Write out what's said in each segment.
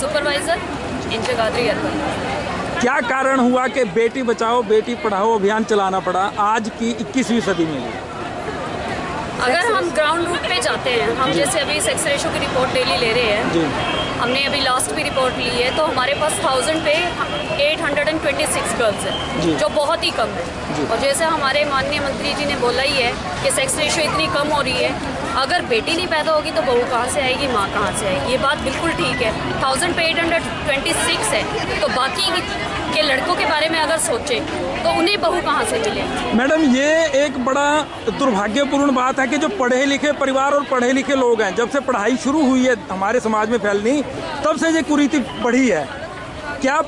Supervisor इन Jagadhri urban. क्या कारण हुआ कि बेटी बचाओ बेटी पढ़ाओ अभियान चलाना पड़ा आज की 21वीं सदी में? अगर हम ग्राउंड रूट पे जाते हैं, हम जैसे अभी सेक्स रेशो की रिपोर्ट डेली ले रहे हैं जी। हमने अभी लास्ट भी रिपोर्ट ली है, तो हमारे पास 1000 पे 826 गर्ल्स हैं, जो बहुत ही कम है। और जैसे हमारे माननीय मंत्री जी ने बोला ही है कि सेक्स रेशो इतनी कम हो रही है, अगर बेटी नहीं पैदा होगी तो बहू कहाँ से आएगी, माँ कहाँ से आएगी। ये बात बिल्कुल ठीक है। 1000 पे 826 है, तो बाकी के लड़कों के बारे में अगर सोचें तो उन्हें बहू कहाँ से मिले। मैडम, ये एक बड़ा दुर्भाग्यपूर्ण बात है कि जो पढ़े लिखे परिवार और पढ़े लिखे लोग हैं, जब से पढ़ाई शुरू हुई है हमारे समाज में फैलनी, तब से ये कुरीति बढ़ी है। क्या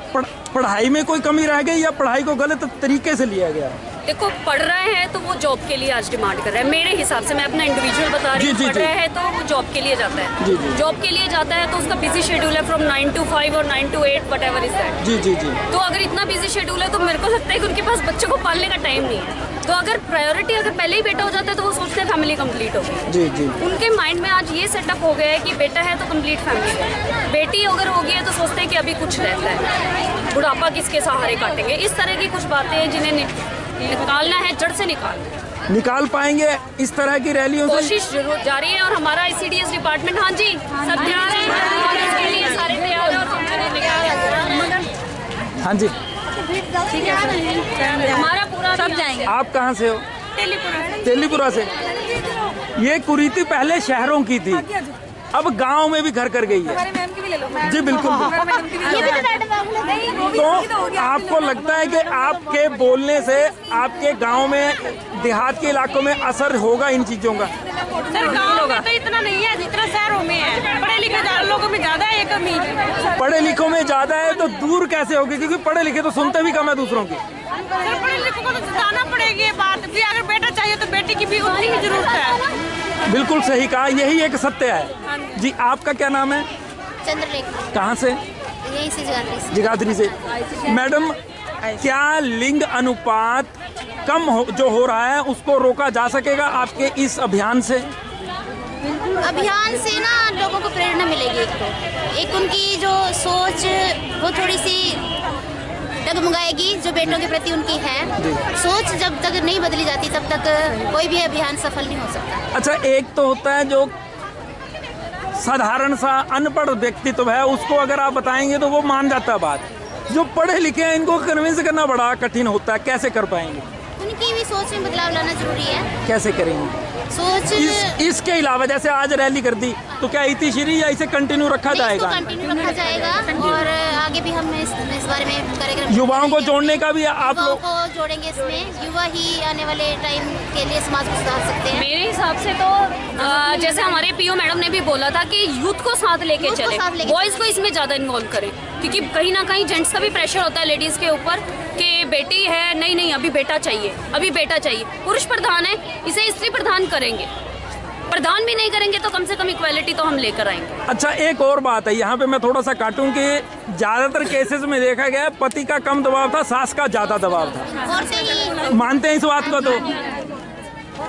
पढ़ाई में कोई कमी रह गई या पढ़ाई को गलत तरीके से लिया गया? देखो, पढ़ रहे हैं तो वो जॉब के लिए आज डिमांड कर रहे हैं। मेरे हिसाब से, मैं अपना इंडिविजुअल बता रही हूँ, पढ़ रहे हैं तो वो जॉब के लिए जाता है। जॉब के लिए जाता है तो उसका बिजी शेड्यूल है फ्रॉम 9 to 5 और 9 to 8 whatever is that. जी। तो अगर इतना बिजी शेड्यूल है तो मेरे को लगता है कि उनके पास बच्चों को पालने का टाइम नहीं है। तो अगर प्रायोरिटी अगर पहले ही बेटा हो जाता है तो वो सोचते हैं फैमिली कंप्लीट होगी। जी। उनके माइंड में आज ये सेटअप हो गया है कि बेटा है तो कंप्लीट फैमिली है, बेटी अगर होगी है तो सोचते हैं कि अभी कुछ रहता है, बुढ़ापा किसके सहारे काटेंगे। इस तरह की कुछ बातें हैं जिन्हें निकालना है, जड़ से निकाल पाएंगे। इस तरह की रैलियों से कोशिश जरूर जारी है और हमारा ICDS डिपार्टमेंट, हाँ जी, सब तैयार है और इसके लिए सारे तैयार हैं। हाँ जी, ठीक है, हमारा पूरा सब जाएंगे। आप कहाँ से हो? तेलीपुरा से। ये कुरीति पहले शहरों की थी, अब गांव में भी घर कर गई है। जी बिल्कुल। तो आपको लगता है कि आपके बोलने से आपके गांव में, देहात के इलाकों में असर होगा इन चीजों का? सर, गांव में तो इतना नहीं है जितना शहरों में है। पढ़े लिखे लोगों में ज्यादा है कमी। पढ़े लिखों में ज्यादा है तो दूर कैसे होगी, क्योंकि पढ़े लिखे तो सुनते भी कम है दूसरों की। सर, पढ़े लिखों को तो जाना पड़ेगी। ये बात भी, अगर बेटा चाहिए तो बेटी की भी उतनी ही जरूरत है। बिल्कुल सही कहा, यही एक सत्य है। जी, आपका क्या नाम है? चंद्रलेखा। कहाँ से? यहीं से, जगाधरी से। मैडम, क्या लिंग अनुपात कम जो हो रहा है उसको रोका जा सकेगा आपके इस अभियान से? अभियान से ना लोगों को प्रेरणा मिलेगी। एक उनकी जो सोच वो थोड़ी सी डगमगाएगी, जो बेटों के प्रति उनकी है सोच। जब तक नहीं बदली जाती तब तक कोई भी अभियान सफल नहीं हो सकता। अच्छा, एक तो होता है जो साधारण सा अनपढ़ व्यक्तित्व है, उसको अगर आप बताएंगे तो वो मान जाता है बात। जो पढ़े लिखे हैं इनको कन्विंस करना बड़ा कठिन होता है, कैसे कर पाएंगे? उनकी भी सोच में बदलाव लाना जरूरी है। कैसे करेंगे सोच? इसके अलावा जैसे आज रैली कर दी तो क्या इतिश्री या इसे कंटिन्यू रखा जाएगा? कंटिन्यू रखा जाएगा और आगे भी हम इस बारे में कार्यक्रम, युवाओं को जोड़ने का भी आप लोग को जोड़ेंगे इसमें। युवा ही आने वाले टाइम के लिए समाज को सुधार सकते हैं। मेरे हिसाब से तो जैसे हमारे PO मैडम ने भी बोला था कि यूथ को साथ लेके चले, बॉयज को इसमें ज्यादा इन्वॉल्व करें, क्योंकि कहीं ना कहीं जेंट्स का भी प्रेशर होता है लेडीज के ऊपर कि बेटी है, नहीं अभी बेटा चाहिए, अभी बेटा चाहिए। पुरुष प्रधान है, इसे स्त्री प्रधान करेंगे, प्रधान भी नहीं करेंगे तो कम से कम इक्वालिटी तो हम लेकर आएंगे। अच्छा, एक और बात है, यहाँ पे मैं थोड़ा सा काटूं कि ज्यादातर केसेस में देखा गया पति का कम दबाव था, सास का ज्यादा दबाव था। मानते हैं इस बात को? तो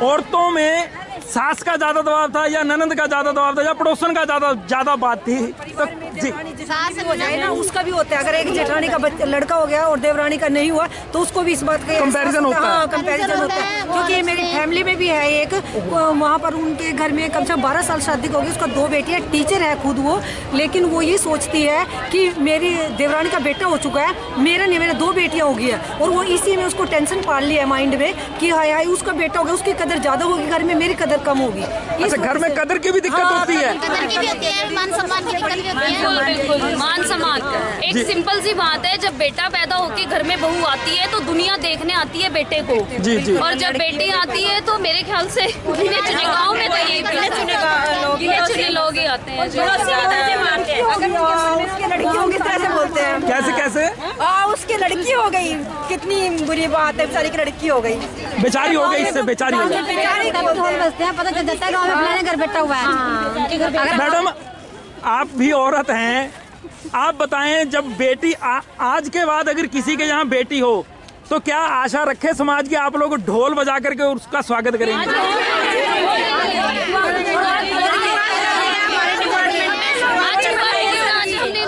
औरतों में सास का ज्यादा दबाव था या ननंद का ज्यादा दबाव था या पड़ोसन का ज्यादा बात थी? तो जी, सास हो जाए ना, उसका भी होता है। अगर एक जेठानी का लड़का हो गया और देवरानी का नहीं हुआ तो उसको भी इस बात का कंपैरिजन होता है। कंपैरिजन होता है, क्योंकि मेरी फैमिली में भी है एक, वहाँ पर उनके घर में कम से कम 12 साल शादी हो गई, उसका 2 बेटियां, टीचर है खुद वो, लेकिन वो ये सोचती है कि मेरी देवरानी का बेटा हो चुका है, मेरा नहीं, मेरे 2 बेटियां हो गई है, और वो इसी में उसको टेंशन पाल लिया है माइंड में कि हाय उसका बेटा हो गया, उसकी कदर ज्यादा होगी घर में, मेरी कदर कम होगी। अच्छा, घर में कदर की भी दिक्कत होती है? कदर की भी होती है, मान सम्मान की दिक्कत भी होती है। बिल्कुल, मान सम्मान। एक सिंपल सी बात है, जब बेटा पैदा होके घर में बहू आती है तो दुनिया देखने आती है बेटे को। जी। और जब बेटी आती है तो मेरे ख्याल से गिने चुने गाँव में तो यही गिने चुने लोग ही आते हैं। उसकी लड़की होगी इस तरह से बोलते हैं। कैसे? उसकी लड़की हो गई, कितनी बुरी बात है, बेचारी की लड़की हो गई, बेचारी हो गई, इससे बेचारी हो गई। पता चल जाता है गाँव में फलाने घर बेटा हुआ है। मैडम, आप भी औरत हैं, आप बताएं, जब बेटी आज के बाद अगर किसी के यहाँ बेटी हो तो क्या आशा रखे समाज की आप लोग ढोल बजा करके उसका स्वागत करेंगे?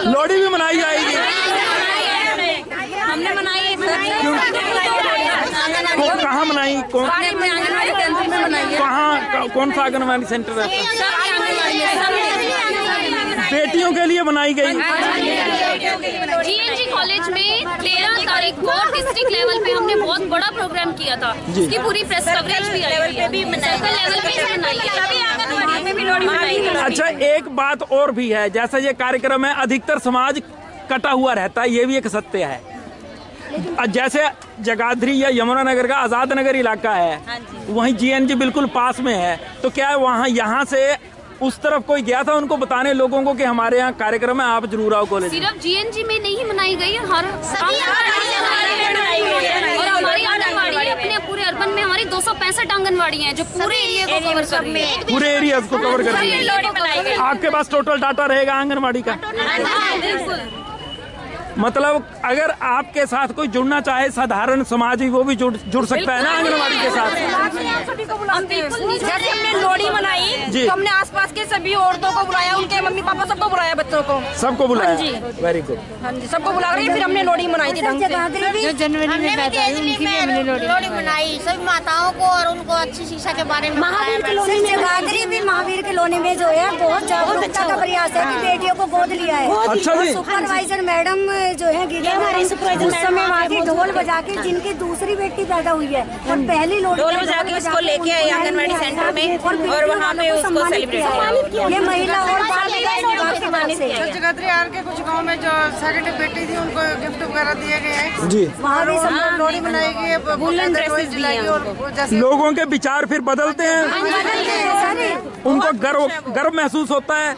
लोहड़ी भी मनाई जाएगी। हमने मनाई है। कहाँ मनाई? कौन कहाँ? कौन सा आंगनबाड़ी सेंटर है? बेटियों के लिए बनाई गई। GNG कॉलेज में 13 तारीख को डिस्ट्रिक्ट लेवल पे हमने बहुत बड़ा प्रोग्राम किया था, इसकी पूरी प्रेस कवरेज भी आई है। सर्कल लेवल पे बनाई है। अच्छा, एक बात और भी है, जैसा ये कार्यक्रम है अधिकतर समाज कटा हुआ रहता है, ये भी एक सत्य है। जैसे जगाधरी या यमुनानगर का आजाद नगर इलाका है, वहीं GNG बिल्कुल पास में है, तो क्या वहाँ यहाँ से उस तरफ कोई गया था उनको बताने लोगों को कि हमारे यहाँ कार्यक्रम है, आप जरूर आओ कॉलेज? सिर्फ GNG में नहीं मनाई गई, हर और हमारी आंगनबाड़ी अपने पूरे अर्बन में हमारी 265 आंगनबाड़ी हैं जो पूरे एरिया को कवर कर रही है। पूरे एरिया को कवर कर रही है। आपके पास टोटल डाटा रहेगा आंगनबाड़ी का? मतलब अगर आपके साथ कोई जुड़ना चाहे साधारण समाज ही, वो भी जुड़ सकता है ना आंगनबाड़ी के साथ? जैसे हमने लोहड़ी मनाई तो हमने आसपास के सभी औरतों को बुलाया, उनके मम्मी पापा सबको बुलाया, बच्चों को सबको बुलाया। Very good. हाँ जी, सबको बुला रहे हैं। फिर हमने लोहड़ी मनाई थी ढंग से। जो जनवरी में पैदा हुई उनकी भी हमने लोहड़ी मनाई, सभी माताओं को और उनको अच्छी शिक्षा के बारे में। महावीर कॉलोनी में जगाधरी भी महावीर कॉलोनी में जो है बहुत जागरूकता का प्रयास है कि बेटियों को गोद लिया है। अच्छा जी। सुपरवाइजर मैडम जो है उस समय वहाँ की ढोल बजा के जिनकी दूसरी बेटी पैदा हुई है और पहली ढोल बजा के उसको लेके आए आंगनबाड़ी सेंटर में और वहाँ पे उसको सेलिब्रेट किया। ये महिला और बाल विकास विभाग से जगाधरी आर के कुछ गाँव में जो सेकंड बेटी थी उनको गिफ्ट वगैरह दिए गए हैं जी। वहाँ भी लोहड़ी मनाई गई है। लोगों के विचार फिर बदलते हैं, उनको गर्व महसूस होता है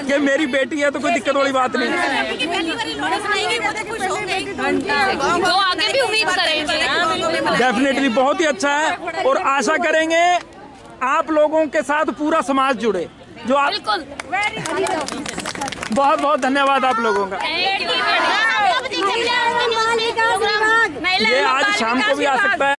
कि मेरी बेटी है, तो कोई दिक्कत वाली बात नहीं है। वो आगे भी उम्मीद करेंगे। डेफिनेटली बहुत ही अच्छा है और आशा करेंगे आप लोगों के साथ पूरा समाज जुड़े। जो आप बिल्कुल। बहुत बहुत धन्यवाद आप लोगों का। ये आज शाम को भी आ सकता है।